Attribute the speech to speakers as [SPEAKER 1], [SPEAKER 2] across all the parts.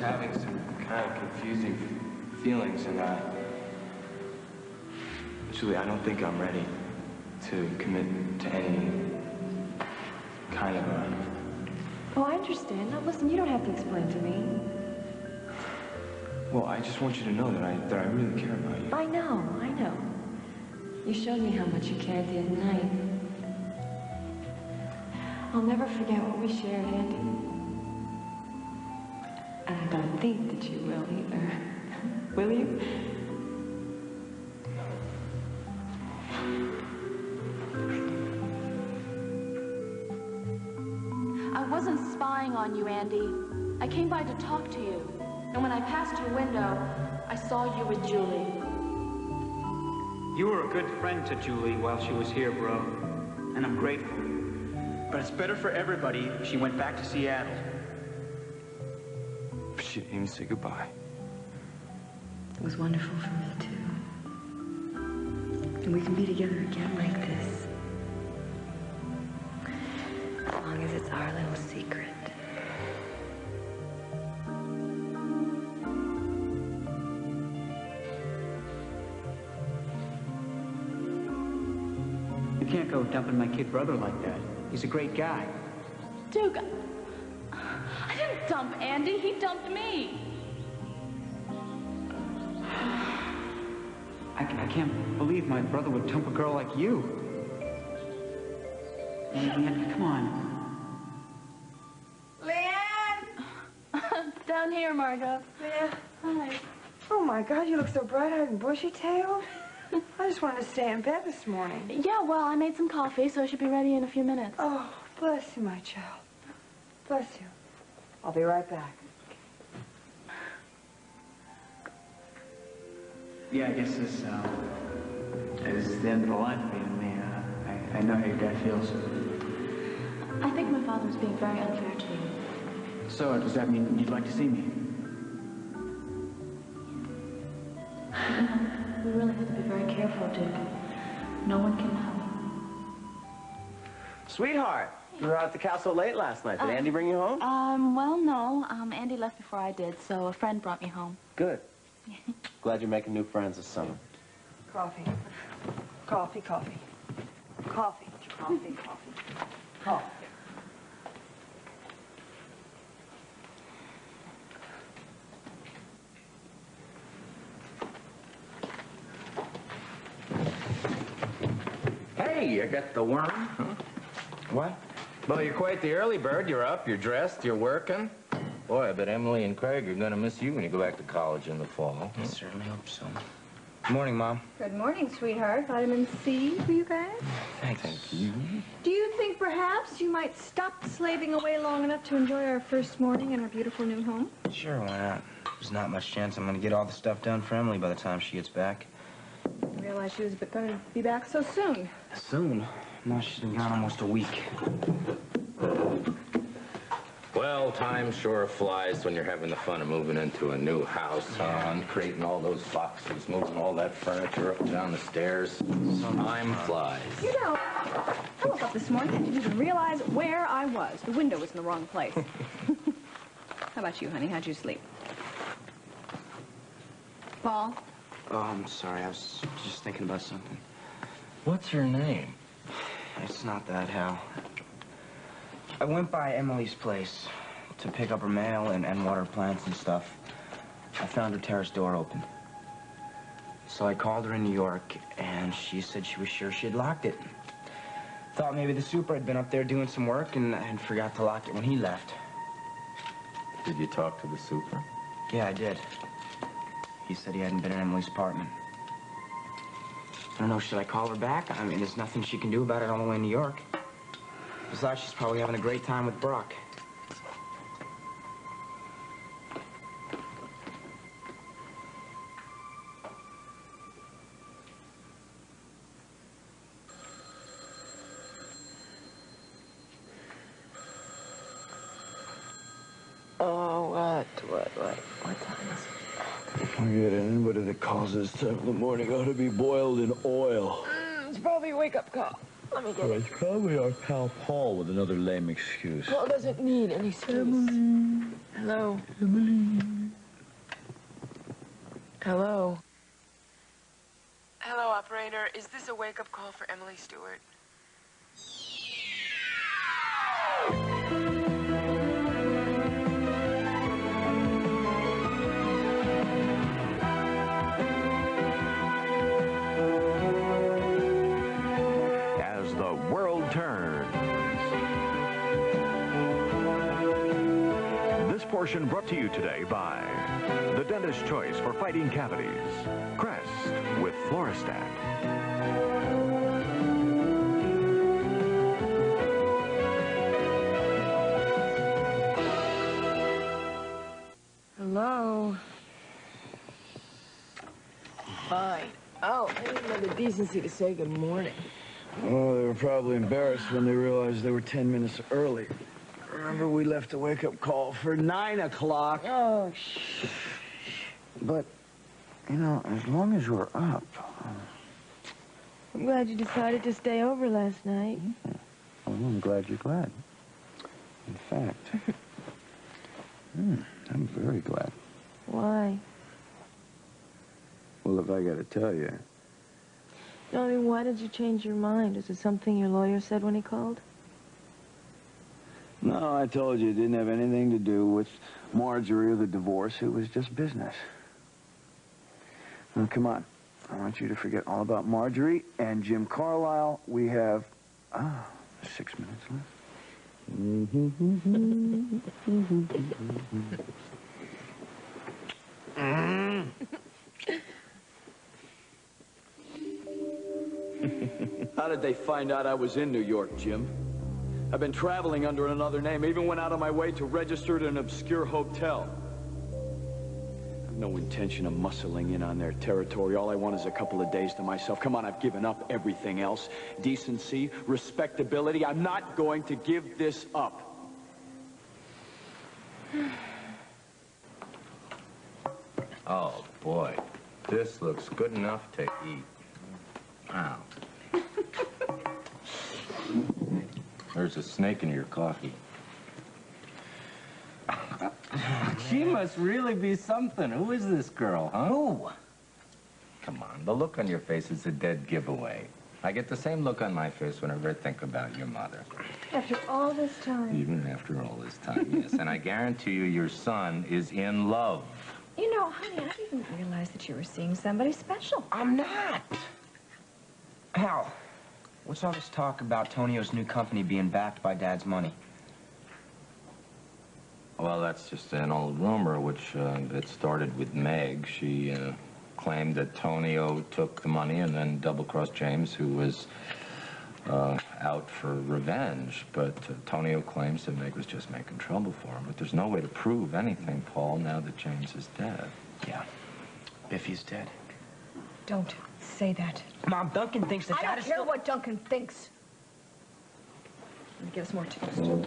[SPEAKER 1] having some kind of confusing feelings, and Julie, I don't think I'm ready to commit to any kind of a...
[SPEAKER 2] Oh, I understand. Now, listen, you don't have to explain to me.
[SPEAKER 1] Well, I just want you to know that I really care about you.
[SPEAKER 2] I know. You showed me how much you cared the other night. I'll never forget what we shared, Andy. And I don't think that you will either. Will you?
[SPEAKER 3] I wasn't spying on you, Andy. I came by to talk to you. And when I passed your window, I saw you with Julie.
[SPEAKER 4] You were a good friend to Julie while she was here, bro. And I'm grateful. But it's better for everybody if she went back to Seattle.
[SPEAKER 1] She didn't even say goodbye.
[SPEAKER 2] It was wonderful for me, too. And we can be together again like this. As long as it's our little secret.
[SPEAKER 4] You can't go dumping my kid brother like that. He's a great guy.
[SPEAKER 3] Duke, I didn't dump Andy. He dumped me.
[SPEAKER 4] I can't believe my brother would dump a girl like you. Leanne, come on.
[SPEAKER 5] Leanne!
[SPEAKER 3] Down here, Margot.
[SPEAKER 5] Leanne.
[SPEAKER 3] Hi.
[SPEAKER 5] Oh, my God, you look so bright-eyed and bushy-tailed. I just wanted to stay in bed this morning.
[SPEAKER 3] Yeah, well, I made some coffee, so I should be ready in a few minutes.
[SPEAKER 5] Oh, bless you, my child. Bless you. I'll be right back.
[SPEAKER 4] Yeah, I guess this is the end of the line for you and me. I know how your dad feels.
[SPEAKER 3] I think my father's being very unfair to you.
[SPEAKER 4] So, does that mean you'd like to see me?
[SPEAKER 3] We really have to be very careful, Duke. No one can know.
[SPEAKER 6] Sweetheart, you were out at the castle late last night. Did Andy bring you home?
[SPEAKER 3] Well, no. Andy left before I did, so a friend brought me home.
[SPEAKER 6] Good. Glad you're making new friends this summer.
[SPEAKER 5] Coffee. Coffee, coffee. Coffee, coffee, coffee. Coffee.
[SPEAKER 7] Hey, you got the worm? Huh?
[SPEAKER 1] What?
[SPEAKER 7] Well, you're quite the early bird. You're up, you're dressed, you're working. Boy, I bet Emily and Craig are gonna miss you when you go back to college in the fall.
[SPEAKER 1] I certainly hope so. Good morning, Mom.
[SPEAKER 5] Good morning, sweetheart. Vitamin C for you guys?
[SPEAKER 1] Thank you.
[SPEAKER 5] Do you think perhaps you might stop slaving away long enough to enjoy our first morning in our beautiful new home?
[SPEAKER 1] Sure, why not? There's not much chance I'm gonna get all the stuff done for Emily by the time she gets back.
[SPEAKER 5] I realized she was going to be back so soon.
[SPEAKER 1] Soon? No, she's been gone almost a week.
[SPEAKER 7] Well, time sure flies when you're having the fun of moving into a new house, creating all those boxes, moving all that furniture up and down the stairs. Time flies.
[SPEAKER 8] You know, I woke up this morning and didn't even realize where I was. The window was in the wrong place. How about you, honey? How'd you sleep? Paul?
[SPEAKER 1] Oh, I'm sorry. I was just thinking about something.
[SPEAKER 7] What's her name?
[SPEAKER 1] It's not that, Hal. I went by Emily's place to pick up her mail and water plants and stuff. I found her terrace door open. So I called her in New York, and she said she was sure she had locked it. Thought maybe the super had been up there doing some work and forgot to lock it when he left.
[SPEAKER 7] Did you talk to the super?
[SPEAKER 1] Yeah, I did. He said he hadn't been in Emily's apartment. I don't know, should I call her back? I mean, there's nothing she can do about it all the way in New York. Besides, she's probably having a great time with Brock.
[SPEAKER 6] Oh, what time is it?
[SPEAKER 9] Forget it. Anybody that calls this time of the morning ought to be boiled in oil.
[SPEAKER 5] It's probably a wake-up call.
[SPEAKER 9] Let me get it.
[SPEAKER 10] It's probably our pal Paul with another lame excuse.
[SPEAKER 9] Paul doesn't need any excuse. Hello. Hello. Hello, operator. Is this a wake-up call for Emily Stewart?
[SPEAKER 11] As the world turns. This portion brought to you today by the Dentist's Choice for Fighting Cavities, Crest with Floristat.
[SPEAKER 9] Hello. Fine. Oh, I didn't have the decency to say good morning.
[SPEAKER 10] Oh, they were probably embarrassed when they realized they were 10 minutes early. Remember, we left a wake-up call for 9 o'clock.
[SPEAKER 9] Oh, shh.
[SPEAKER 10] But, you know, as long as we're up...
[SPEAKER 9] I'm glad you decided to stay over last night.
[SPEAKER 10] Oh, I'm glad you're glad. In fact, I'm very glad.
[SPEAKER 9] Why?
[SPEAKER 10] Well, if I gotta tell you...
[SPEAKER 9] No, I mean, why did you change your mind? Is it something your lawyer said when he called?
[SPEAKER 10] No, I told you it didn't have anything to do with Marjorie or the divorce. It was just business. Now, come on. I want you to forget all about Marjorie and Jim Carlisle. We have, 6 minutes left.
[SPEAKER 12] How did they find out I was in New York, Jim? I've been traveling under another name, even went out of my way to register at an obscure hotel. I have no intention of muscling in on their territory. All I want is a couple of days to myself. Come on, I've given up everything else. Decency, respectability. I'm not going to give this up.
[SPEAKER 7] Oh, boy. This looks good enough to eat. Wow. There's a snake in your coffee. She must really be something. Who is this girl, huh? Who? Come on, the look on your face is a dead giveaway. I get the same look on my face whenever I think about your mother.
[SPEAKER 5] After all this time.
[SPEAKER 7] Even after all this time, yes. And I guarantee you your son is in love.
[SPEAKER 5] You know, honey, I didn't realize that you were seeing somebody special.
[SPEAKER 1] I'm not. Hal, what's all this talk about Tonio's new company being backed by Dad's money?
[SPEAKER 7] Well, that's just an old rumor, which it started with Meg. She claimed that Tonio took the money and then double-crossed James, who was out for revenge. But Tonio claims that Meg was just making trouble for him. But there's no way to prove anything, Paul, now that James is dead.
[SPEAKER 1] Yeah, Biffy's dead.
[SPEAKER 5] Don't say that.
[SPEAKER 1] Mom, Duncan thinks that
[SPEAKER 5] I don't care what Duncan thinks. Let me get us more toast.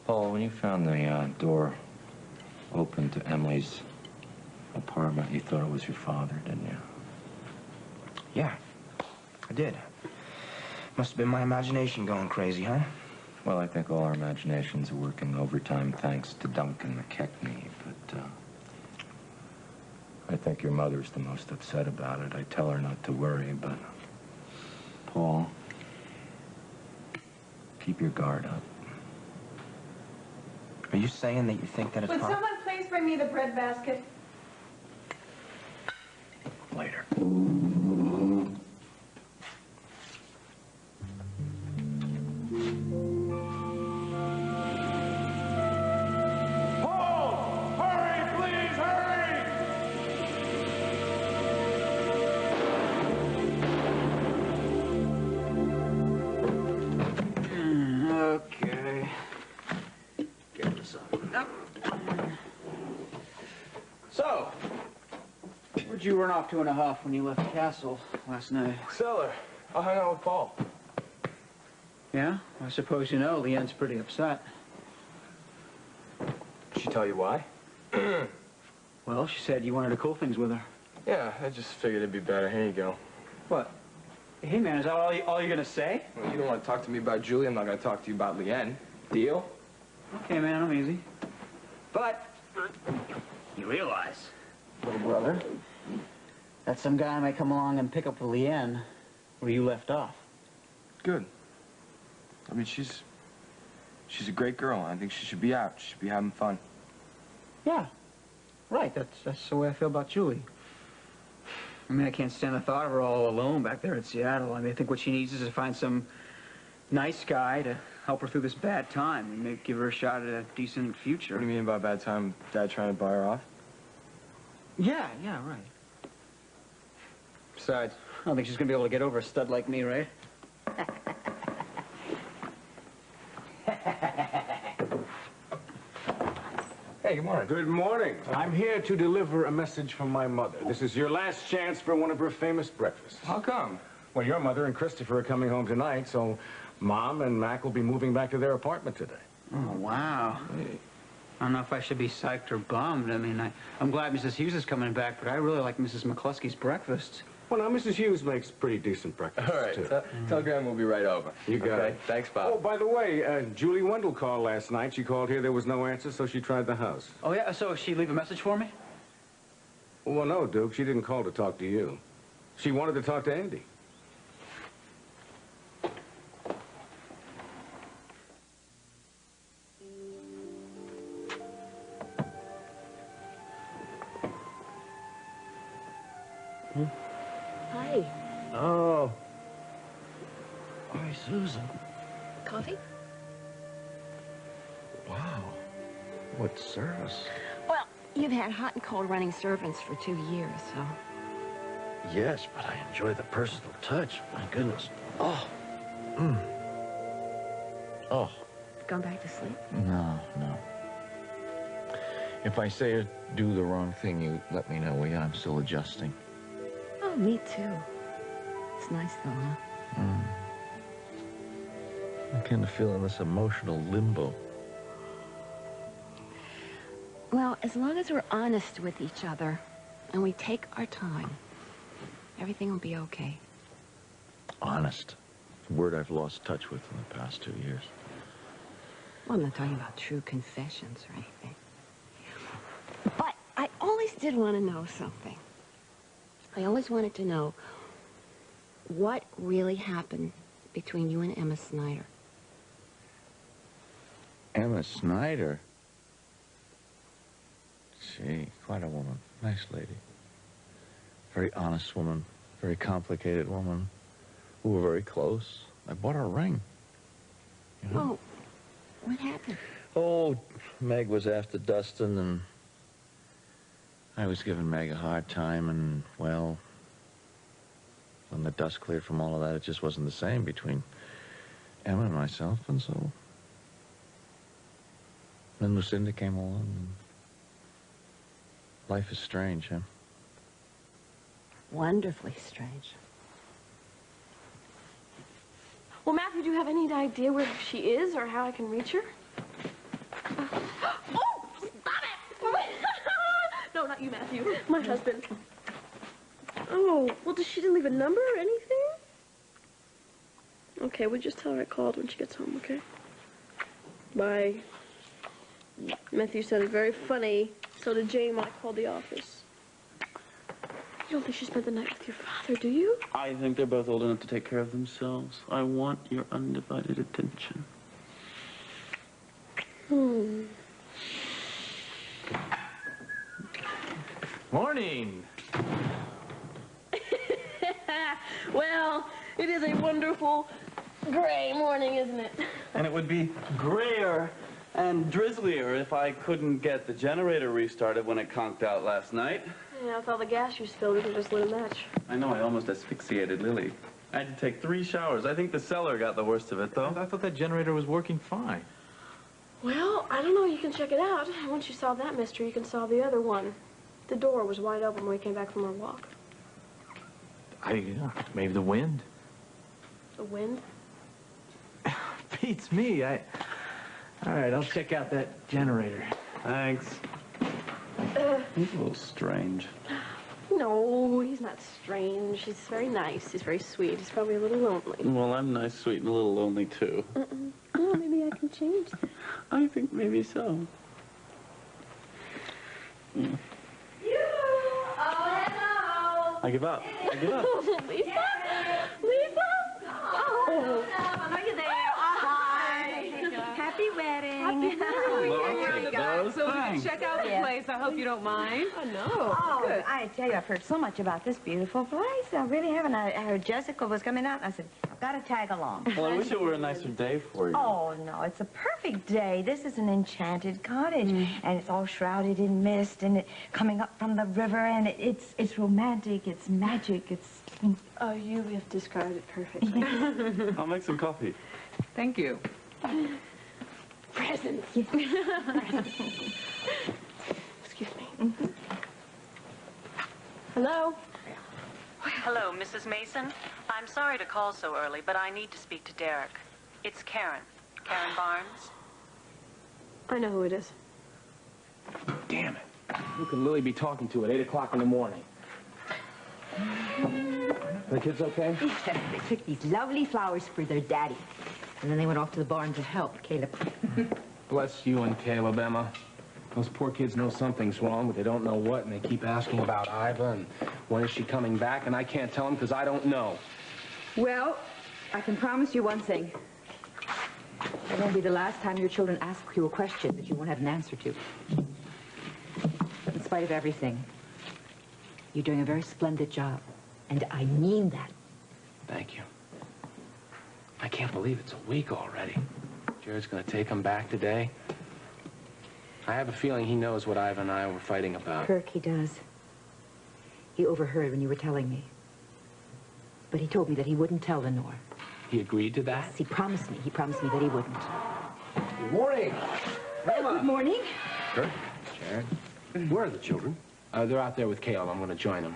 [SPEAKER 7] Paul, when you found the door open to Emily's apartment, you thought it was your father, didn't you?
[SPEAKER 1] Yeah, I did. Must have been my imagination going crazy, huh?
[SPEAKER 7] Well, I think all our imaginations are working overtime thanks to Duncan McKechnie, but I think your mother's the most upset about it. I tell her not to worry, but Paul, keep your guard up.
[SPEAKER 1] Are you saying that you think that it's
[SPEAKER 8] Would someone please bring me the bread basket?
[SPEAKER 1] Later.
[SPEAKER 4] Okay. Get this up. So, where'd you run off to in a huff when you left the castle last night?
[SPEAKER 6] Cellar. I hung out with Paul.
[SPEAKER 4] Yeah? I suppose you know Leanne's pretty upset.
[SPEAKER 6] Did she tell you why?
[SPEAKER 4] Well, she said you wanted to cool things with her.
[SPEAKER 13] Yeah, I just figured it'd be better. Here you go.
[SPEAKER 4] What? Hey, man, is that all you're gonna say?
[SPEAKER 13] Well, you don't want to talk to me about Julie, I'm not going to talk to you about Leanne. Deal?
[SPEAKER 4] Okay, man, I'm easy. But you realize,
[SPEAKER 6] Little brother, that some guy might come along and pick up Leanne where you left off.
[SPEAKER 13] Good. I mean, she's a great girl. I think she should be out. She should be having fun.
[SPEAKER 4] yeah, right. That's the way I feel about Julie. I mean, I can't stand the thought of her all alone back there in Seattle. I mean, I think what she needs is to find some nice guy to help her through this bad time and maybe give her a shot at a decent future.
[SPEAKER 13] What do you mean by bad time? Dad trying to buy her off?
[SPEAKER 4] Yeah, right. Besides, I don't think she's gonna be able to get over a stud like me, right?
[SPEAKER 13] Hey, good morning.
[SPEAKER 14] Good morning. I'm here to deliver a message from my mother. This is your last chance for one of her famous breakfasts.
[SPEAKER 13] How come?
[SPEAKER 14] Well, your mother and Christopher are coming home tonight, so Mom and Mac will be moving back to their apartment today.
[SPEAKER 4] Oh, wow. I don't know if I should be psyched or bummed. I mean, I'm glad Mrs. Hughes is coming back, but I really like Mrs. McCluskey's breakfast.
[SPEAKER 14] Well, now, Mrs. Hughes makes pretty decent breakfast,
[SPEAKER 13] All right,
[SPEAKER 14] too.
[SPEAKER 13] tell Graham we'll be right over.
[SPEAKER 14] You got it.
[SPEAKER 13] Thanks, Bob.
[SPEAKER 14] Oh, by the way, Julie Wendell called last night. She called here. There was no answer, so she tried the house.
[SPEAKER 4] Oh, yeah? So she leave a message for me?
[SPEAKER 14] Well, no, Duke. She didn't call to talk to you. She wanted to talk to Andy.
[SPEAKER 2] Hi.
[SPEAKER 10] Oh. Hi, Susan.
[SPEAKER 2] Coffee?
[SPEAKER 10] Wow. What service?
[SPEAKER 2] Well, you've had hot and cold running servants for 2 years, so...
[SPEAKER 10] Yes, but I enjoy the personal touch. My goodness. Oh. Oh.
[SPEAKER 2] Gone back to sleep?
[SPEAKER 10] No. If I say or do the wrong thing, you let me know, will you? I'm still adjusting.
[SPEAKER 2] Oh, me too. It's nice, though, huh?
[SPEAKER 10] I'm kind of feeling this emotional limbo.
[SPEAKER 2] Well, as long as we're honest with each other and we take our time, everything will be okay.
[SPEAKER 10] Honest. A word I've lost touch with in the past 2 years.
[SPEAKER 2] Well, I'm not talking about true confessions or anything. But I always did want to know something. I always wanted to know what really happened between you and Emma Snyder.
[SPEAKER 10] Emma Snyder? Gee, quite a woman. Nice lady. Very honest woman. Very complicated woman. We were very close. I bought her a ring. You know?
[SPEAKER 2] Oh, what happened?
[SPEAKER 10] Oh, Meg was after Dustin, and I was giving Meg a hard time, and, well, when the dust cleared from all of that, it just wasn't the same between Emma and myself, and so... Then Lucinda came along, and life is strange, huh?
[SPEAKER 2] Wonderfully strange.
[SPEAKER 15] Well, Matthew, do you have any idea where she is or how I can reach her? Oh, stop it! No, not you, Matthew. My husband. Oh, well, she didn't leave a number or anything? Okay, we'll just tell her I called when she gets home, okay? Bye. Matthew said it's very funny. So did Jane when I called the office. You don't think she spent the night with your father, do you?
[SPEAKER 16] I think they're both old enough to take care of themselves. I want your undivided attention.
[SPEAKER 12] Morning.
[SPEAKER 15] Well, it is a wonderful gray morning, isn't it?
[SPEAKER 16] And it would be grayer and drizzlier if I couldn't get the generator restarted when it conked out last night.
[SPEAKER 15] Yeah, with all the gas you spilled, we could just lit a match.
[SPEAKER 16] I know, I almost asphyxiated Lily. I had to take 3 showers. I think the cellar got the worst of it, though.
[SPEAKER 12] I thought that generator was working fine.
[SPEAKER 15] Well, I don't know. You can check it out. Once you solve that mystery, you can solve the other one. The door was wide open when we came back from our walk.
[SPEAKER 12] Maybe the wind.
[SPEAKER 15] The wind?
[SPEAKER 12] Beats me. All right, I'll check out that generator.
[SPEAKER 16] Thanks. He's a little strange.
[SPEAKER 15] No, No, he's not strange. He's very nice. He's very sweet. He's probably a little lonely.
[SPEAKER 16] Well, I'm nice, sweet, and a little lonely, too.
[SPEAKER 15] Oh, maybe I can change that.
[SPEAKER 16] I think maybe so.
[SPEAKER 3] You! Oh, hello!
[SPEAKER 16] I give up. I give up.
[SPEAKER 15] Lisa? Lisa? Oh.
[SPEAKER 3] Are you there? Hi. Happy wedding.
[SPEAKER 15] Happy wedding.
[SPEAKER 17] So we can check out the place. I hope you don't mind.
[SPEAKER 15] Oh, no.
[SPEAKER 17] Oh,
[SPEAKER 15] Good.
[SPEAKER 17] I tell you, I've heard so much about this beautiful place. I really haven't. I heard Jessica was coming out, and I said, I've got to tag along.
[SPEAKER 16] Well, I wish it were a nicer day for you.
[SPEAKER 17] Oh, no, it's a perfect day. This is an enchanted cottage, and it's all shrouded in mist, and coming up from the river, and it's romantic, it's magic, it's...
[SPEAKER 15] Oh, you have described it perfectly.
[SPEAKER 16] I'll make some coffee.
[SPEAKER 17] Thank you.
[SPEAKER 15] Presents. Excuse me. Hello?
[SPEAKER 18] Hello, Mrs. Mason. I'm sorry to call so early, but I need to speak to Derek. It's Karen. Karen Barnes.
[SPEAKER 15] I know who it is.
[SPEAKER 14] Damn it. Who could Lily be talking to at 8 o'clock in the morning? The kids okay?
[SPEAKER 17] Yeah, they took these lovely flowers for their daddy. And then they went off to the barn to help Caleb.
[SPEAKER 14] Bless you and Caleb, Emma. Those poor kids know something's wrong, but they don't know what, and they keep asking about Iva and when is she coming back, and I can't tell them because I don't know.
[SPEAKER 17] Well, I can promise you one thing. It won't be the last time your children ask you a question that you won't have an answer to. But in spite of everything, you're doing a very splendid job. And I mean that.
[SPEAKER 14] Thank you. I can't believe it's a week already. Jared's going to take him back today. I have a feeling he knows what Iva and I were fighting about.
[SPEAKER 17] Kirk, he does. He overheard when you were telling me. But he told me that he wouldn't tell Lenore.
[SPEAKER 14] He agreed to that?
[SPEAKER 17] Yes, he promised me. He promised me that he wouldn't.
[SPEAKER 19] Good morning.
[SPEAKER 17] Good morning.
[SPEAKER 19] Kirk, Jared. Where are the children?
[SPEAKER 14] They're out there with Caleb. I'm going to join them.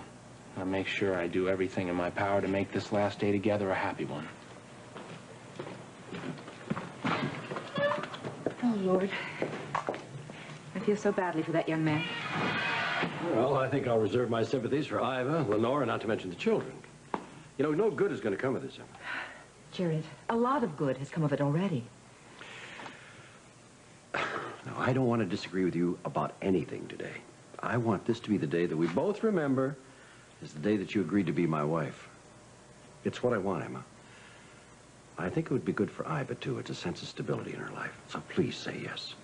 [SPEAKER 14] I'll make sure I do everything in my power to make this last day together a happy one.
[SPEAKER 17] Oh, Lord. I feel so badly for that young man.
[SPEAKER 19] Well, I think I'll reserve my sympathies for Iva, Lenore, not to mention the children. You know, no good is going to come of this.
[SPEAKER 17] Jared, a lot of good has come of it already.
[SPEAKER 19] Now, I don't want to disagree with you about anything today. I want this to be the day that we both remember is the day that you agreed to be my wife. It's what I want, Emma. I think it would be good for Iva, too. It's a sense of stability in her life. So please say yes.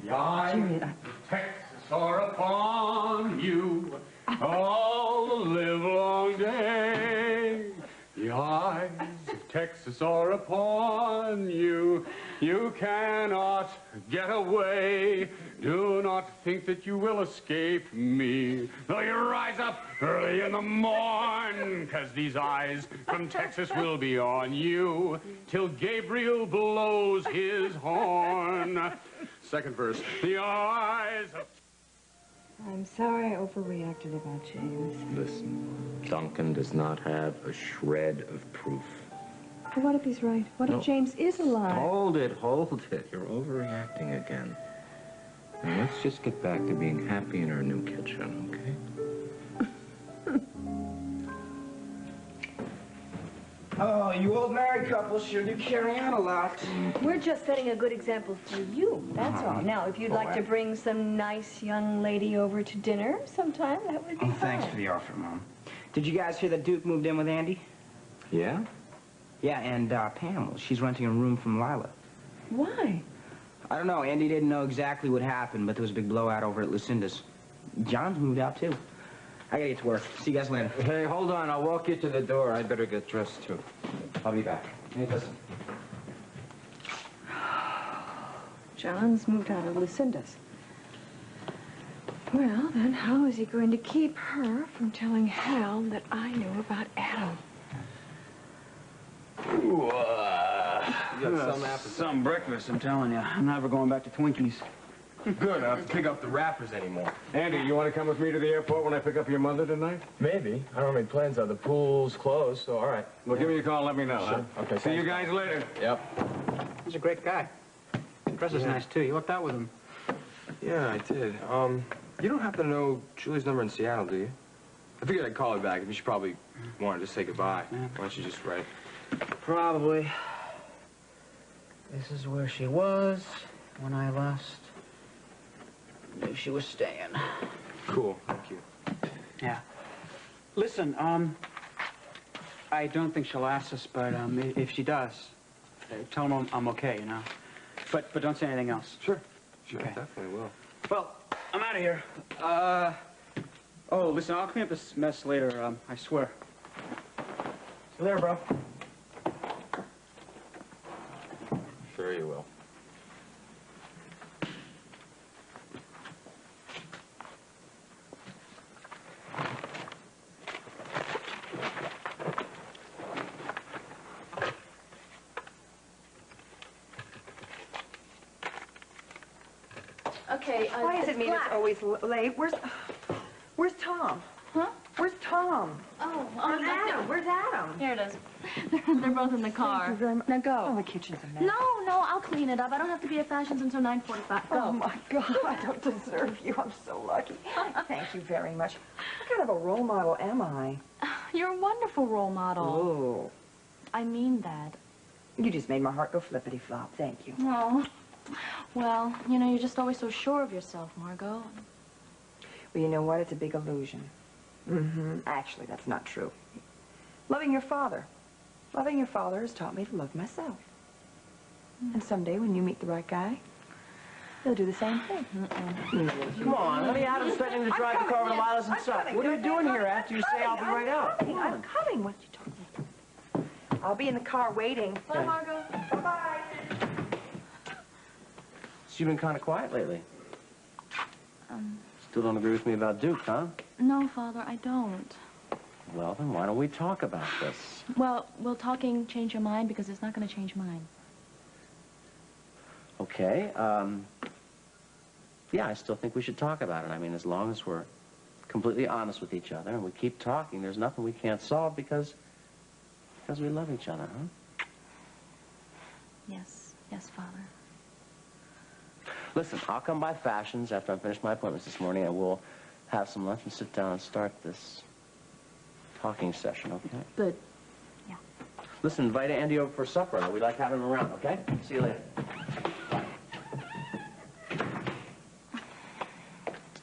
[SPEAKER 20] The eyes of Texas are upon you all the livelong day. The eyes of Texas are upon you. You cannot get away. Do not think that you will escape me. Though you rise up early in the morn, 'cause these eyes from Texas will be on you till Gabriel blows his horn. Second verse. The eyes of...
[SPEAKER 17] I'm sorry I overreacted about James.
[SPEAKER 7] Listen, Duncan does not have a shred of proof.
[SPEAKER 5] But what if he's right? What if James is alive?
[SPEAKER 7] Hold it. You're overreacting again. Now, let's just get back to being happy in our new kitchen, okay?
[SPEAKER 1] Oh, you old married couples sure do carry on a lot.
[SPEAKER 5] We're just setting a good example for you, that's all. Now, if you'd like to bring some nice young lady over to dinner sometime, that would be fine.
[SPEAKER 1] Thanks for the offer, Mom. Did you guys hear that Duke moved in with Andy?
[SPEAKER 7] Yeah?
[SPEAKER 1] Yeah, and Pam, she's renting a room from Lila.
[SPEAKER 5] Why?
[SPEAKER 1] I don't know. Andy didn't know exactly what happened, but there was a big blowout over at Lucinda's. John's moved out, too. I gotta get to work. See you guys later.
[SPEAKER 13] Hey, hold on. I'll walk you to the door. I'd better get dressed, too. I'll be back. Hey, listen.
[SPEAKER 5] John's moved out of Lucinda's. Well, then how is he going to keep her from telling Hal that I knew about Adam?
[SPEAKER 12] Ooh,
[SPEAKER 14] You got
[SPEAKER 12] some breakfast, I'm telling you. I'm never going back to Twinkies.
[SPEAKER 14] Good, I don't have to pick up the wrappers anymore. Andy, you want to come with me to the airport when I pick up your mother tonight?
[SPEAKER 13] Maybe. I don't have any plans on the pool's closed, so all right.
[SPEAKER 14] Well, give me a call and let me know,
[SPEAKER 13] Sure.
[SPEAKER 14] huh?
[SPEAKER 13] Okay,
[SPEAKER 14] See you
[SPEAKER 13] thanks.
[SPEAKER 14] guys later.
[SPEAKER 4] Yep. He's a great guy. Dress is nice, too. You looked out with him.
[SPEAKER 13] Yeah, I did. You don't happen to know Julie's number in Seattle, do you? I figured I'd call her back. I mean, she probably wanted to say goodbye. Why don't you just write?
[SPEAKER 6] Probably. This is where she was when I last knew she was staying.
[SPEAKER 13] Cool, thank you.
[SPEAKER 4] Yeah. Listen, I don't think she'll ask us, but if she does, tell them I'm okay, you know? But don't say anything else.
[SPEAKER 13] Sure. Sure,
[SPEAKER 4] Okay.
[SPEAKER 13] definitely will.
[SPEAKER 4] Well, I'm out of here. Oh, listen, I'll clean up this mess later, I swear. See you later, bro.
[SPEAKER 7] Sure you will.
[SPEAKER 17] Okay,
[SPEAKER 21] Why does it mean it's always late? Where's Tom?
[SPEAKER 17] Huh?
[SPEAKER 21] Where's Tom?
[SPEAKER 17] Oh,
[SPEAKER 21] Where's Adam? Where's Adam?
[SPEAKER 3] Here it is. They're both in the car.
[SPEAKER 21] Thank you very much.
[SPEAKER 3] Now go.
[SPEAKER 21] Oh, the kitchen's a mess.
[SPEAKER 3] No, I'll clean it up. I don't have to be at Fashions until 9:45. Go.
[SPEAKER 21] Oh, my God, I don't deserve you. I'm so lucky. Thank you very much. What kind of a role model am I?
[SPEAKER 3] You're a wonderful role model.
[SPEAKER 21] Oh.
[SPEAKER 3] I mean that.
[SPEAKER 21] You just made my heart go flippity-flop. Thank you.
[SPEAKER 3] Oh. Well, you know, you're just always so sure of yourself, Margot.
[SPEAKER 21] Well, you know what? It's a big illusion. Mm-hmm. Actually, that's not true. Loving your father. Loving your father has taught me to love myself. And someday, when you meet the right guy, he'll do the same thing.
[SPEAKER 6] Come on, honey, Adam's threatening to drive the car over to Lila's and Sutton. What are you doing here after you say I'll be right out?
[SPEAKER 21] I'm coming. What you talking about? I'll be in the car waiting.
[SPEAKER 3] Bye, Margot.
[SPEAKER 21] Bye-bye.
[SPEAKER 6] So you've been kind of quiet lately. Still don't agree with me about Duke, huh?
[SPEAKER 3] No, Father, I don't.
[SPEAKER 6] Well, then why don't we talk about this?
[SPEAKER 3] Well, will talking change your mind? Because it's not going to change mine.
[SPEAKER 6] Okay, yeah, I still think we should talk about it. I mean, as long as we're completely honest with each other and we keep talking, there's nothing we can't solve because we love each other, huh?
[SPEAKER 3] Yes, Father.
[SPEAKER 6] Listen, I'll come by Fashions after I finish my appointments this morning, and we'll have some lunch and sit down and start this talking session, okay?
[SPEAKER 3] Good.
[SPEAKER 6] Listen, invite Andy over for supper. We'd like having him around, okay? See you later.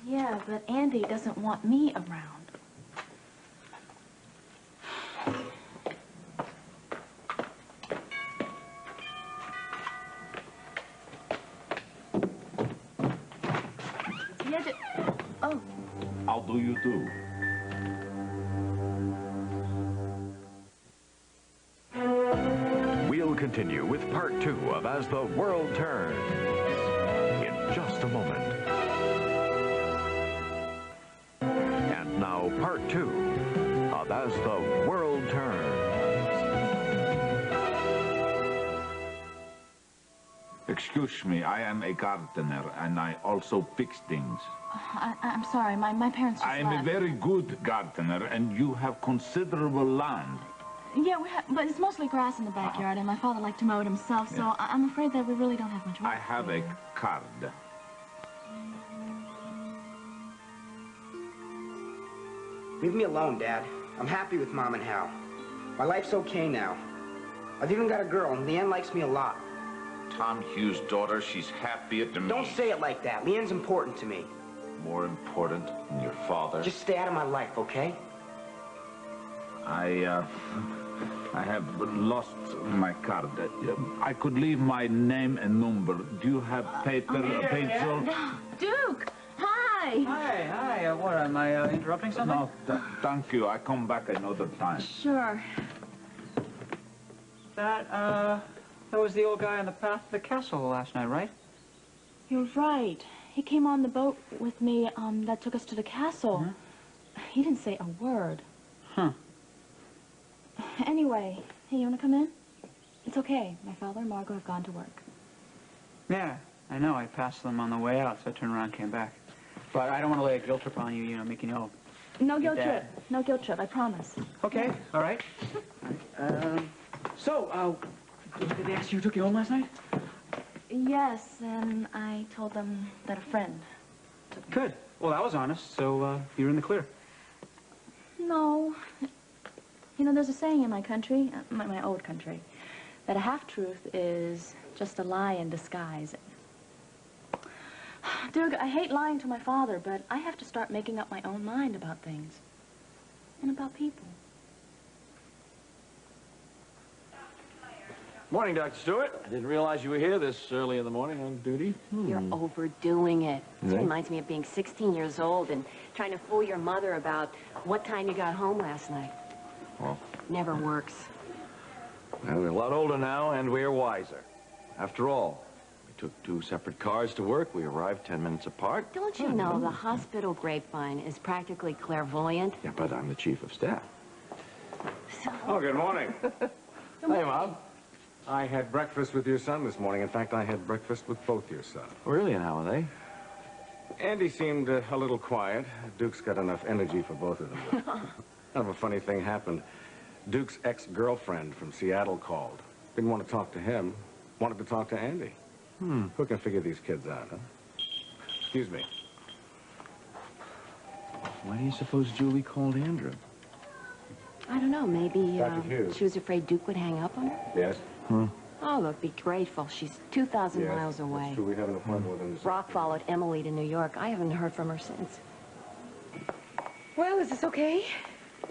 [SPEAKER 3] Yeah, but Andy doesn't want me around. Oh.
[SPEAKER 22] How do you do?
[SPEAKER 11] We'll continue with part 2 of As the World Turns in just a moment. And now part 2 of As the World Turns.
[SPEAKER 22] Excuse me, I am a gardener and I also fix things.
[SPEAKER 3] I'm sorry, my parents just
[SPEAKER 22] I am
[SPEAKER 3] left.
[SPEAKER 22] a very good gardener and you have considerable land.
[SPEAKER 3] Yeah, but it's mostly grass in the backyard, and my father liked to mow it himself, so I'm afraid that we really don't have much work.
[SPEAKER 22] I have a card.
[SPEAKER 1] Leave me alone, Dad. I'm happy with Mom and Hal. My life's okay now. I've even got a girl, and Leanne likes me a lot.
[SPEAKER 22] Tom Hughes' daughter, she's happier than me.
[SPEAKER 1] Don't say it like that. Leanne's important to me.
[SPEAKER 22] More important than your father.
[SPEAKER 1] Just stay out of my life, okay?
[SPEAKER 22] I have lost my card. I could leave my name and number. Do you have paper, pencil?
[SPEAKER 3] Duke! Hi!
[SPEAKER 4] Hi. What, am I interrupting something?
[SPEAKER 22] No, thank you. I come back another time.
[SPEAKER 3] Sure.
[SPEAKER 4] That was the old guy on the path to the castle last night, right?
[SPEAKER 3] You're right. He came on the boat with me, that took us to the castle. He didn't say a word.
[SPEAKER 4] Huh.
[SPEAKER 3] Anyway, hey, you want to come in? It's okay. My father and Margot have gone to work.
[SPEAKER 4] Yeah, I know. I passed them on the way out, so I turned around and came back. But I don't want to lay a guilt trip on you, you know, make you know.
[SPEAKER 3] No guilt
[SPEAKER 4] Dad.
[SPEAKER 3] trip. No guilt trip, I promise.
[SPEAKER 4] Okay, all right. So, did they ask you who took you home last night?
[SPEAKER 3] Yes, and I told them that a friend.
[SPEAKER 4] Good. Well, that was honest, so you're in the clear.
[SPEAKER 3] No. You know, there's a saying in my country, my old country, that a half-truth is just a lie in disguise. Dirk, I hate lying to my father, but I have to start making up my own mind about things. And about people.
[SPEAKER 12] Morning, Dr. Stewart. I didn't realize you were here this early in the morning on duty.
[SPEAKER 2] You're overdoing it. This reminds me of being 16 years old and trying to fool your mother about what time you got home last night.
[SPEAKER 12] Well,
[SPEAKER 2] Never works.
[SPEAKER 12] well, we're a lot older now, and we're wiser. After all, we took 2 separate cars to work. We arrived 10 minutes apart.
[SPEAKER 2] Don't you know the hospital grapevine is practically clairvoyant?
[SPEAKER 12] Yeah, but I'm the chief of staff.
[SPEAKER 8] Oh, good morning. Hey, Mom. I had breakfast with your son this morning. In fact, I had breakfast with both your sons.
[SPEAKER 12] Oh, really? And how are they?
[SPEAKER 8] Andy seemed a little quiet. Duke's got enough energy for both of them. Kind of a funny thing happened. Duke's ex-girlfriend from Seattle called. Didn't want to talk to him. Wanted to talk to Andy. Who can figure these kids out, huh? Excuse me.
[SPEAKER 12] Why do you suppose Julie called Andrew?
[SPEAKER 2] I don't know, maybe
[SPEAKER 8] Dr. Hughes.
[SPEAKER 2] she was afraid Duke would hang up on her?
[SPEAKER 8] Yes?
[SPEAKER 2] Oh, look, be grateful. She's 2,000 miles away.
[SPEAKER 8] That's true. We have an appointment with him.
[SPEAKER 2] Brock followed Emily to New York. I haven't heard from her since.
[SPEAKER 21] Well, is this okay?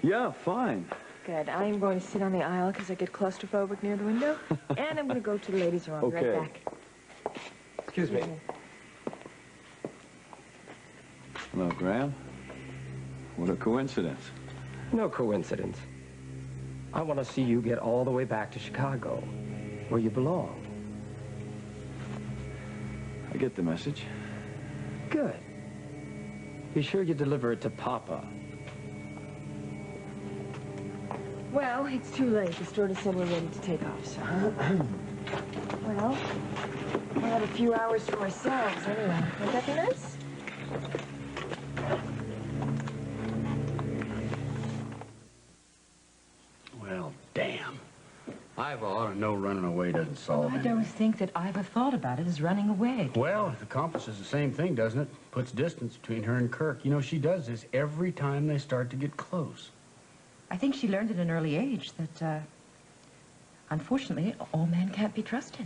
[SPEAKER 12] Yeah, fine.
[SPEAKER 21] Good. I'm going to sit on the aisle because I get claustrophobic near the window. And I'm going to go to the ladies' room. I'll be right back.
[SPEAKER 12] Excuse me. Hello, Graham. What a coincidence.
[SPEAKER 9] No coincidence. I want to see you get all the way back to Chicago, where you belong.
[SPEAKER 12] I get the message.
[SPEAKER 9] Good. Be sure you deliver it to Papa.
[SPEAKER 21] Well, it's too late. The stewardess said we're ready to take off, so... Well, we'll have a few hours to ourselves anyway. Wouldn't that be nice?
[SPEAKER 23] Well, damn. Iva ought to know running away doesn't solve
[SPEAKER 17] I
[SPEAKER 23] it.
[SPEAKER 17] don't think that Iva thought about it as running away.
[SPEAKER 23] Well, it accomplishes the same thing, doesn't it? Puts distance between her and Kirk. You know, she does this every time they start to get close.
[SPEAKER 17] I think she learned at an early age that, unfortunately, all men can't be trusted.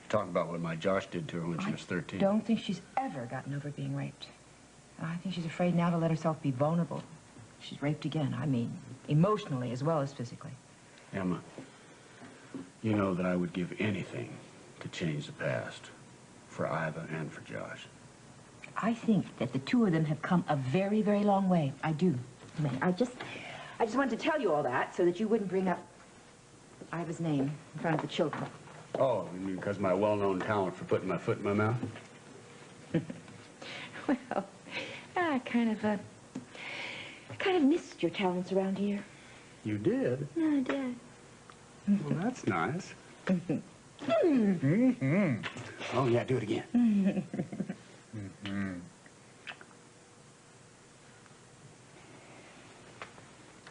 [SPEAKER 23] Talk about what my Josh did to her when she was 13.
[SPEAKER 17] Don't think she's ever gotten over being raped. And I think she's afraid now to let herself be vulnerable. She's raped again, I mean, emotionally as well as physically.
[SPEAKER 23] Emma, you know that I would give anything to change the past for Iva and for Josh.
[SPEAKER 17] I think that the two of them have come a very, very long way. I do. I just wanted to tell you all that so that you wouldn't bring up Iva's name in front of the children.
[SPEAKER 23] Oh, you mean because my well-known talent for putting my foot in my mouth?
[SPEAKER 17] Well, I kind of missed your talents around here.
[SPEAKER 23] You did?
[SPEAKER 17] No, I did.
[SPEAKER 23] Well, that's nice. Oh, yeah, do it again.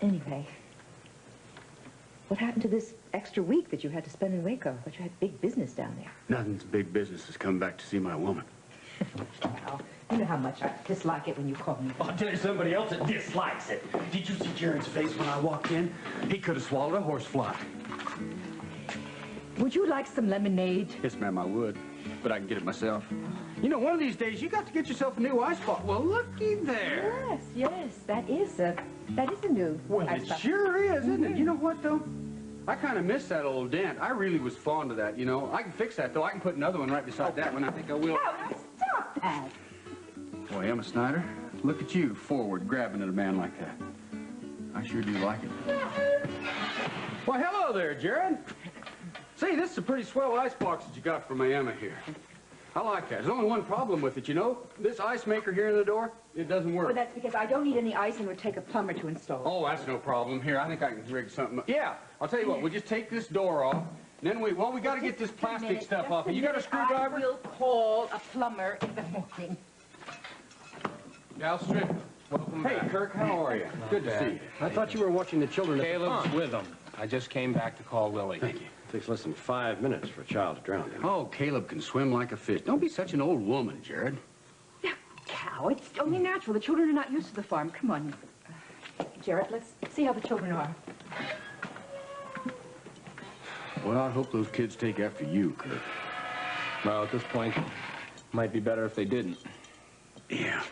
[SPEAKER 17] Anyway, what happened to this extra week that you had to spend in Waco? But you had big business down there.
[SPEAKER 23] Nothing's big business has come back to see my woman.
[SPEAKER 17] Well, you know how much I dislike it when you call me.
[SPEAKER 23] I'll tell you somebody else that dislikes it. Did you see Jared's face when I walked in? He could have swallowed a horsefly.
[SPEAKER 17] Would you like some lemonade?
[SPEAKER 23] Yes, ma'am, I would. But I can get it myself. You know, one of these days, you got to get yourself a new ice box. Well, looky there.
[SPEAKER 17] Yes, that is a new.
[SPEAKER 23] Well, it sure is, isn't it? You know what, though? I kind of miss that old dent. I really was fond of that, you know. I can fix that, though. I can put another one right beside that one. I think I will.
[SPEAKER 17] No, stop that.
[SPEAKER 23] Boy, Emma Snyder, look at you, forward, grabbing at a man like that. I sure do like it. Well, hello there, Jared. Say, this is a pretty swell ice box that you got for my Emma here. I like that. There's only one problem with it, you know. This ice maker here in the door, it doesn't work.
[SPEAKER 17] Well, that's because I don't need any ice and it would take a plumber to install it.
[SPEAKER 23] Oh, that's no problem. Here, I think I can rig something up. Yeah, I'll tell you what, we'll just take this door off. Then we got to get this plastic stuff off. You got a screwdriver?
[SPEAKER 17] I will call a plumber in the morning.
[SPEAKER 23] Gal Strickland, welcome back. Hey, Kirk, how are you? Good to see you.
[SPEAKER 9] I thought you were watching the children at the
[SPEAKER 14] Caleb's
[SPEAKER 9] pond.
[SPEAKER 14] with them. I just came back to call Willie.
[SPEAKER 23] Thank you.
[SPEAKER 9] It takes less than 5 minutes for a child to drown.
[SPEAKER 23] Oh, Caleb can swim like a fish. Don't be such an old woman, Jared.
[SPEAKER 17] Cow, it's only natural. The children are not used to the farm. Come on. Jared, let's see how the children are.
[SPEAKER 23] Well, I hope those kids take after you, Kurt.
[SPEAKER 14] Well, at this point, might be better if they didn't.
[SPEAKER 23] Yeah.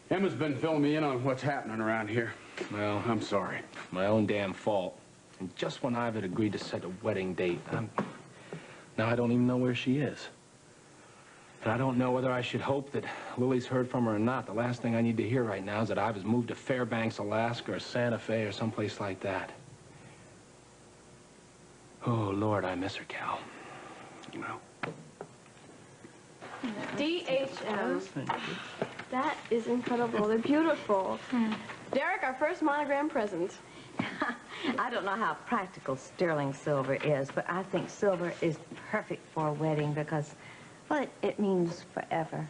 [SPEAKER 23] Emma's been filling me in on what's happening around here. Well, I'm sorry.
[SPEAKER 14] My own damn fault. And just when I've agreed to set a wedding date, now I don't even know where she is. And I don't know whether I should hope that Lily's heard from her or not. The last thing I need to hear right now is that Iva's moved to Fairbanks, Alaska, or Santa Fe, or someplace like that. Oh, Lord, I miss her, Cal.
[SPEAKER 23] Well.
[SPEAKER 15] DHM. That is incredible. They're beautiful. Derek, our first monogram present.
[SPEAKER 10] I don't know how practical sterling silver is, but I think silver is perfect for a wedding because, well, it means forever.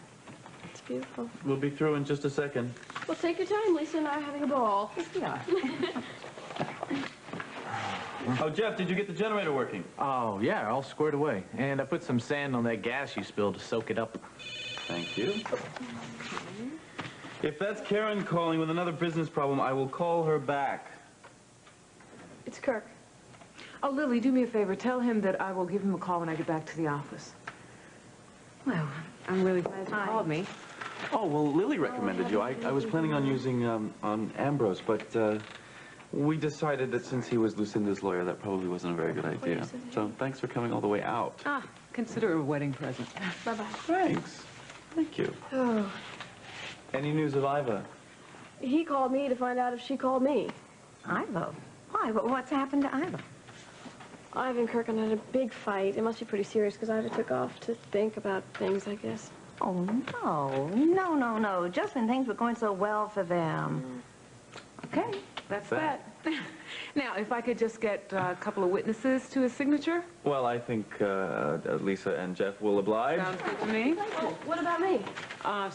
[SPEAKER 15] It's beautiful.
[SPEAKER 16] We'll be through in just a second.
[SPEAKER 15] Well, take your time. Lisa and I are having a ball.
[SPEAKER 10] Yes, we are.
[SPEAKER 16] Oh, Jeff, did you get the generator working?
[SPEAKER 18] Oh, yeah, all squared away. And I put some sand on that gas you spilled to soak it up.
[SPEAKER 16] Thank you. If that's Karen calling with another business problem, I will call her back.
[SPEAKER 15] It's Kirk.
[SPEAKER 17] Oh, Lily, do me a favor. Tell him that I will give him a call when I get back to the office. Well, I'm really glad you called me.
[SPEAKER 16] Oh, well, Lily recommended you. I was planning on using on Ambrose, but we decided that since he was Lucinda's lawyer, that probably wasn't a very good idea. So thanks for coming all the way out.
[SPEAKER 17] Ah, consider it a wedding present.
[SPEAKER 15] Bye-bye.
[SPEAKER 16] Thanks. Thank you.
[SPEAKER 15] Oh.
[SPEAKER 16] Any news of Iva?
[SPEAKER 15] He called me to find out if she called me.
[SPEAKER 10] Iva? Why? What's happened to Iva?
[SPEAKER 15] Iva and Kirk had a big fight. It must be pretty serious because Iva took off to think about things, I guess.
[SPEAKER 10] Oh, no. Just when things were going so well for them.
[SPEAKER 17] Okay, that's that. Now, if I could just get a couple of witnesses to a signature?
[SPEAKER 16] Well, I think Lisa and Jeff will oblige.
[SPEAKER 17] Sounds good to me.
[SPEAKER 15] Oh, what about me?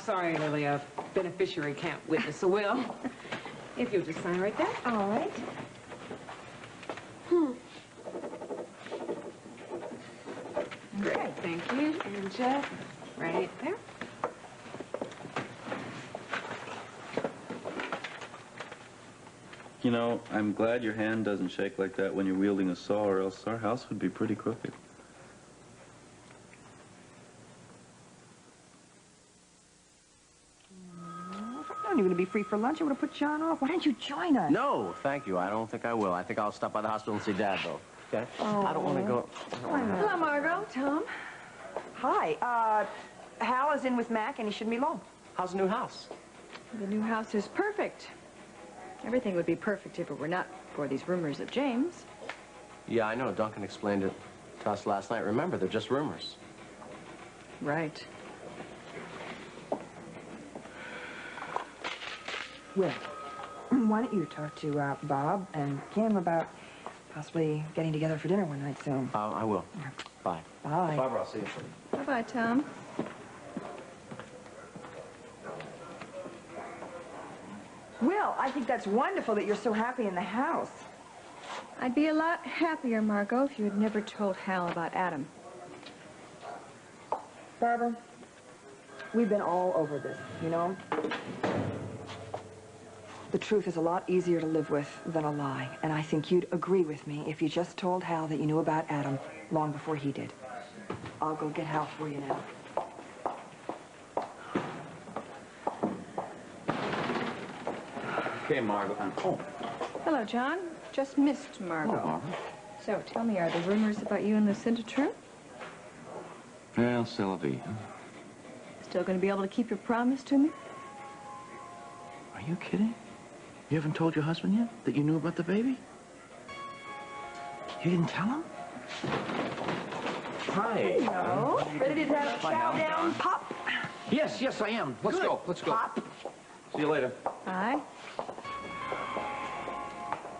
[SPEAKER 17] Sorry, Lily, a beneficiary can't witness a will. If you'll just sign right there.
[SPEAKER 10] All right.
[SPEAKER 17] Great, thank you. And Jeff, right there.
[SPEAKER 16] You know, I'm glad your hand doesn't shake like that when you're wielding a saw, or else our house would be pretty crooked.
[SPEAKER 21] You're going to be free for lunch. I would have put John off. Why don't you join us?
[SPEAKER 6] No, thank you. I don't think I will. I think I'll stop by the hospital and see Dad, though. Okay? I don't want to go.
[SPEAKER 15] Hello, Margot. Tom.
[SPEAKER 21] Hi. Hal is in with Mac, and he shouldn't be long.
[SPEAKER 6] How's the new house?
[SPEAKER 5] The new house is perfect. Everything would be perfect if it were not for these rumors of James.
[SPEAKER 6] Yeah, I know. Duncan explained it to us last night. Remember, they're just rumors.
[SPEAKER 5] Right.
[SPEAKER 21] Well, why don't you talk to Bob and Kim about possibly getting together for dinner one night soon?
[SPEAKER 6] I will. Bye.
[SPEAKER 21] Bye.
[SPEAKER 6] Barbara, I'll see you.
[SPEAKER 5] Bye-bye, Tom.
[SPEAKER 21] Will, I think that's wonderful that you're so happy in the house.
[SPEAKER 5] I'd be a lot happier, Margot, if you had never told Hal about Adam.
[SPEAKER 21] Barbara, we've been all over this, you know? The truth is a lot easier to live with than a lie, and I think you'd agree with me if you just told Hal that you knew about Adam long before he did. I'll go get Hal for you now.
[SPEAKER 16] Okay, Margot. Oh.
[SPEAKER 5] Hello, John. Just missed Margot.
[SPEAKER 16] Hello, Margot.
[SPEAKER 5] So, tell me, are the rumors about you and Lucinda true?
[SPEAKER 16] Well, Sylvie.
[SPEAKER 5] Still going to be able to keep your promise to me?
[SPEAKER 16] Are you kidding? You haven't told your husband yet that you knew about the baby? You didn't tell him?
[SPEAKER 21] Hi. Hello. Ready to have a chow down, Pop?
[SPEAKER 19] Yes, I am. Let's go.
[SPEAKER 21] Pop.
[SPEAKER 16] See you later.
[SPEAKER 5] Bye.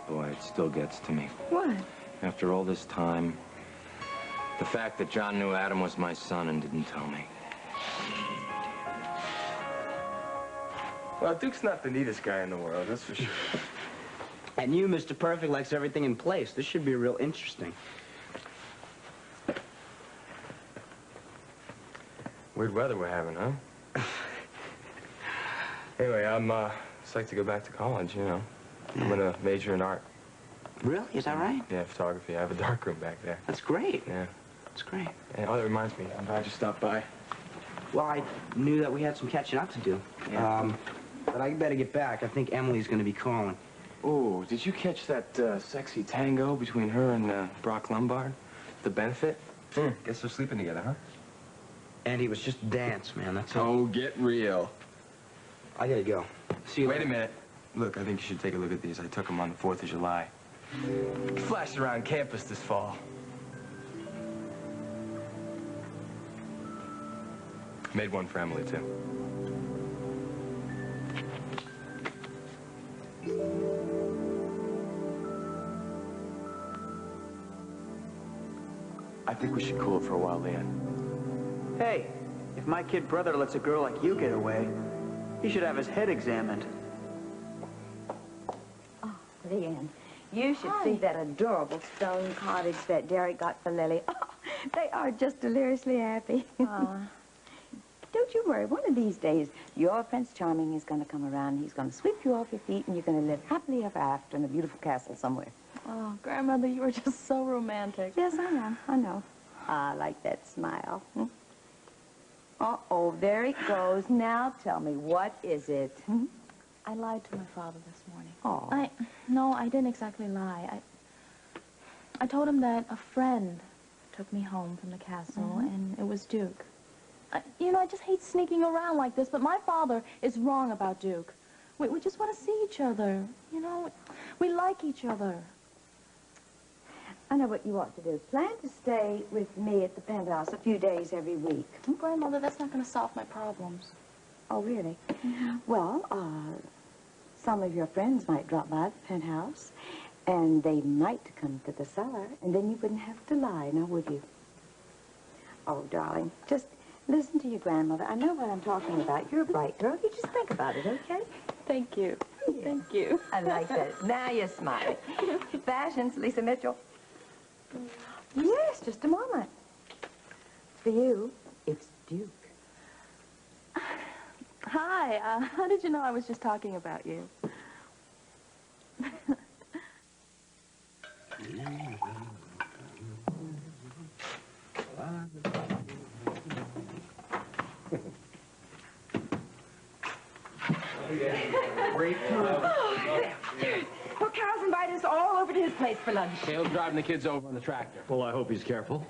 [SPEAKER 7] Boy, it still gets to me.
[SPEAKER 5] What?
[SPEAKER 7] After all this time, the fact that John knew Adam was my son and didn't tell me.
[SPEAKER 1] Well, Duke's not the neatest guy in the world, that's for sure. And you, Mr. Perfect, likes everything in place. This should be real interesting. Weird weather we're having, huh? Anyway, I'm
[SPEAKER 11] Just like to go back to college, you know. I'm gonna major in art.
[SPEAKER 1] Really? Is that right?
[SPEAKER 11] Yeah, photography. I have a dark room back there.
[SPEAKER 1] That's great.
[SPEAKER 11] Yeah.
[SPEAKER 1] That's great.
[SPEAKER 11] And oh, that reminds me. I'm glad you stopped by.
[SPEAKER 1] Well, I knew that we had some catching up to do.
[SPEAKER 11] Yeah.
[SPEAKER 1] But I better get back. I think Emily's gonna be calling.
[SPEAKER 11] Oh, did you catch that sexy tango between her and Brock Lombard? The benefit? Guess they're sleeping together, huh?
[SPEAKER 1] And he was just dance, man. That's all.
[SPEAKER 11] Oh, get real.
[SPEAKER 1] I gotta go. See you
[SPEAKER 11] Wait
[SPEAKER 1] later.
[SPEAKER 11] a minute. Look, I think you should take a look at these. I took them on the 4th of July. Flashed around campus this fall. Made one for Emily, too.
[SPEAKER 12] I think we should cool it for a while, Leanne.
[SPEAKER 4] Hey, if my kid brother lets a girl like you get away, he should have his head examined.
[SPEAKER 10] Leanne, you should see that adorable stone cottage that Derek got for Lily. Oh, they are just deliriously happy. Don't you worry. One of these days, your Prince Charming is going to come around. He's going to sweep you off your feet, and you're going to live happily ever after in a beautiful castle somewhere.
[SPEAKER 3] Oh, Grandmother, you were just so romantic.
[SPEAKER 10] Yes, I am. I know. I like that smile. Uh-oh, there it goes. Now tell me, what is it?
[SPEAKER 3] I lied to my father this morning.
[SPEAKER 10] Oh.
[SPEAKER 3] No, I didn't exactly lie. I told him that a friend took me home from the castle, and it was Duke. You know, I just hate sneaking around like this, but my father is wrong about Duke. We just want to see each other. You know, we like each other.
[SPEAKER 10] I know what you ought to do. Plan to stay with me at the penthouse a few days every week.
[SPEAKER 3] Grandmother, that's not going to solve my problems.
[SPEAKER 10] Oh, really? Well, some of your friends might drop by the penthouse, and they might come to the cellar, and then you wouldn't have to lie, now would you? Oh, darling, just listen to your grandmother. I know what I'm talking about. You're a bright girl. You just think about it, okay?
[SPEAKER 3] Thank you. Thank you.
[SPEAKER 10] I like that. Now you're smiling. Fashions, Lisa Mitchell. Yes, just a moment. For you, it's Duke.
[SPEAKER 3] Hi, how did you know I was just talking about you?
[SPEAKER 21] Well, Carl's invited us all over to his place for lunch.
[SPEAKER 14] He'll driving the kids over on the tractor.
[SPEAKER 19] Well, I hope he's careful.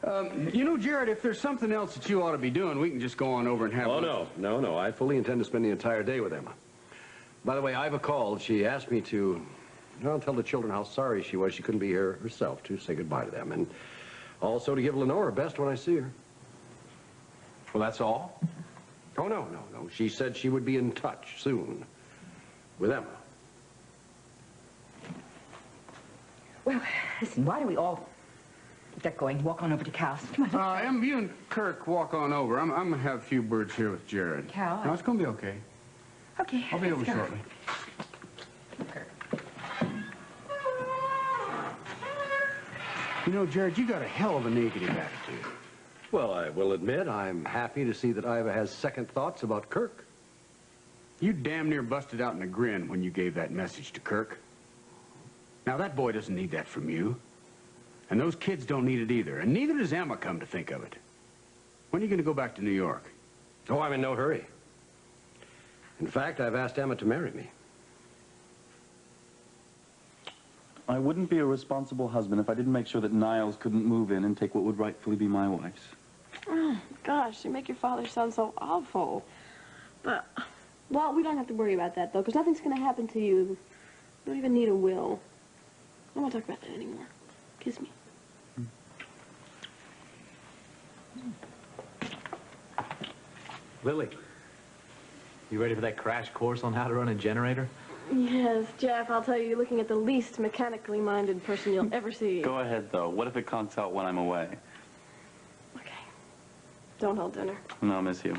[SPEAKER 23] You know, Jared, if there's something else that you ought to be doing, we can just go on over and have lunch.
[SPEAKER 19] No. I fully intend to spend the entire day with Emma. By the way, Iva called. She asked me to, well, tell the children how sorry she was she couldn't be here herself to say goodbye to them. And also to give Lenore her best when I see her.
[SPEAKER 23] Well, that's all?
[SPEAKER 19] Oh, no. She said she would be in touch soon with Emma.
[SPEAKER 17] Well, listen, why don't we all get going? Walk on over to Cal's. Come on.
[SPEAKER 23] Em, you and Kirk walk on over. I'm going to have a few words here with Jared.
[SPEAKER 17] Cal,
[SPEAKER 23] No, it's going to be okay.
[SPEAKER 17] Okay.
[SPEAKER 23] I'll be over
[SPEAKER 17] let's go.
[SPEAKER 23] shortly. You know, Jared, you got a hell of a negative attitude.
[SPEAKER 19] Well, I will admit I'm happy to see that Iva has second thoughts about Kirk.
[SPEAKER 23] You damn near busted out in a grin when you gave that message to Kirk. Now, that boy doesn't need that from you. And those kids don't need it either. And neither does Emma, come to think of it. When are you going to go back to New York?
[SPEAKER 19] Oh, I'm in no hurry. In fact, I've asked Emma to marry me.
[SPEAKER 16] I wouldn't be a responsible husband if I didn't make sure that Niles couldn't move in and take what would rightfully be my wife's.
[SPEAKER 15] Oh, gosh, you make your father sound so awful. But, well, we don't have to worry about that, though, because nothing's going to happen to you. You don't even need a will. I don't want to talk about that anymore. Kiss me.
[SPEAKER 18] Lily, you ready for that crash course on how to run a generator?
[SPEAKER 15] Yes, Jeff, I'll tell you, you're looking at the least mechanically minded person you'll ever see.
[SPEAKER 16] Go ahead, though. What if it conks out when I'm away?
[SPEAKER 15] Don't hold dinner.
[SPEAKER 16] No, I'll miss you.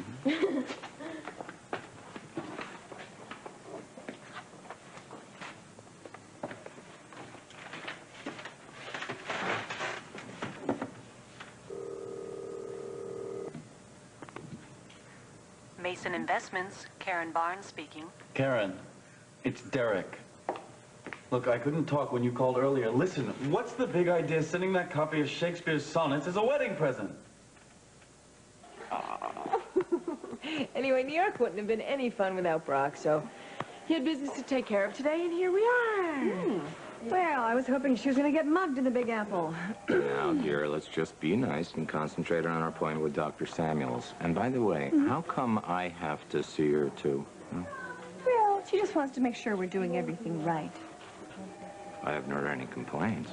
[SPEAKER 13] Mason Investments, Karen Barnes speaking.
[SPEAKER 12] Karen, it's Derek. Look, I couldn't talk when you called earlier. Listen, what's the big idea sending that copy of Shakespeare's sonnets as a wedding present?
[SPEAKER 21] Anyway, New York wouldn't have been any fun without Brock, so he had business to take care of today, and here we are.
[SPEAKER 5] Well, I was hoping she was going to get mugged in the Big Apple.
[SPEAKER 7] Now, dear, let's just be nice and concentrate on our appointment with Dr. Samuels. And by the way, how come I have to see her, too? Huh?
[SPEAKER 5] Well, she just wants to make sure we're doing everything right.
[SPEAKER 7] I haven't heard any complaints.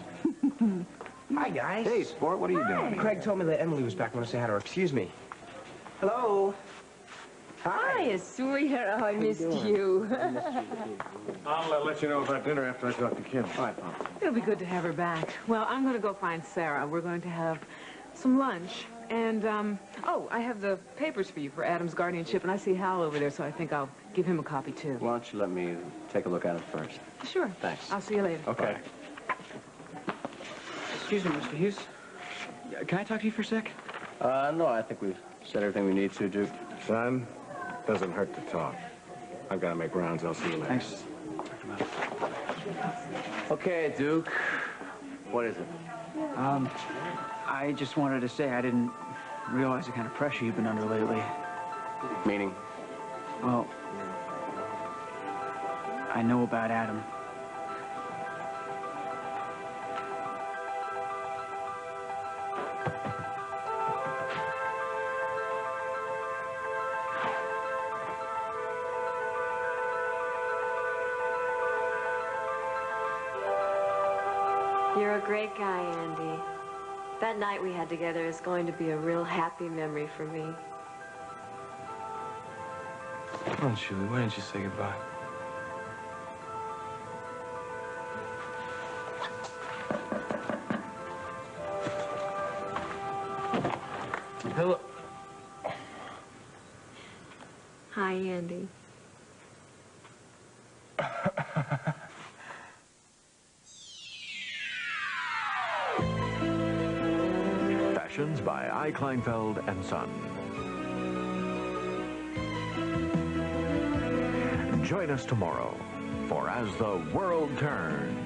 [SPEAKER 1] Hi, guys.
[SPEAKER 7] Hey, sport, what are you doing?
[SPEAKER 1] Craig told me that Emily was back. I want to say hi to her. Excuse me. Hello.
[SPEAKER 21] Hi, sweetheart. Oh, I missed you.
[SPEAKER 8] I'll let you know about dinner after I talk to Kim. All right, Pop.
[SPEAKER 21] It'll be good to have her back. Well, I'm going to go find Sarah. We're going to have some lunch. And, oh, I have the papers for you for Adam's guardianship, and I see Hal over there, so I think I'll give him a copy, too.
[SPEAKER 6] Why don't you let me take a look at it first?
[SPEAKER 21] Sure.
[SPEAKER 6] Thanks.
[SPEAKER 21] I'll see you later.
[SPEAKER 6] Okay.
[SPEAKER 4] Excuse me, Mr. Hughes. Can I talk to you for a sec?
[SPEAKER 6] No, I think we've said everything we need to, Duke.
[SPEAKER 8] Son, doesn't hurt to talk. I've got to make rounds. I'll see you later.
[SPEAKER 4] Thanks.
[SPEAKER 6] Okay, Duke. What is it?
[SPEAKER 4] I just wanted to say I didn't realize the kind of pressure you've been under lately.
[SPEAKER 6] Meaning?
[SPEAKER 4] Well, I know about Adam.
[SPEAKER 20] You're a great guy, Andy. That night we had together is going to be a real happy memory for me.
[SPEAKER 11] Come on, Julie, why didn't you say goodbye? Hello.
[SPEAKER 20] Hi, Andy.
[SPEAKER 22] Fashions by I. Kleinfeld and Son. Join us tomorrow for As the World Turns.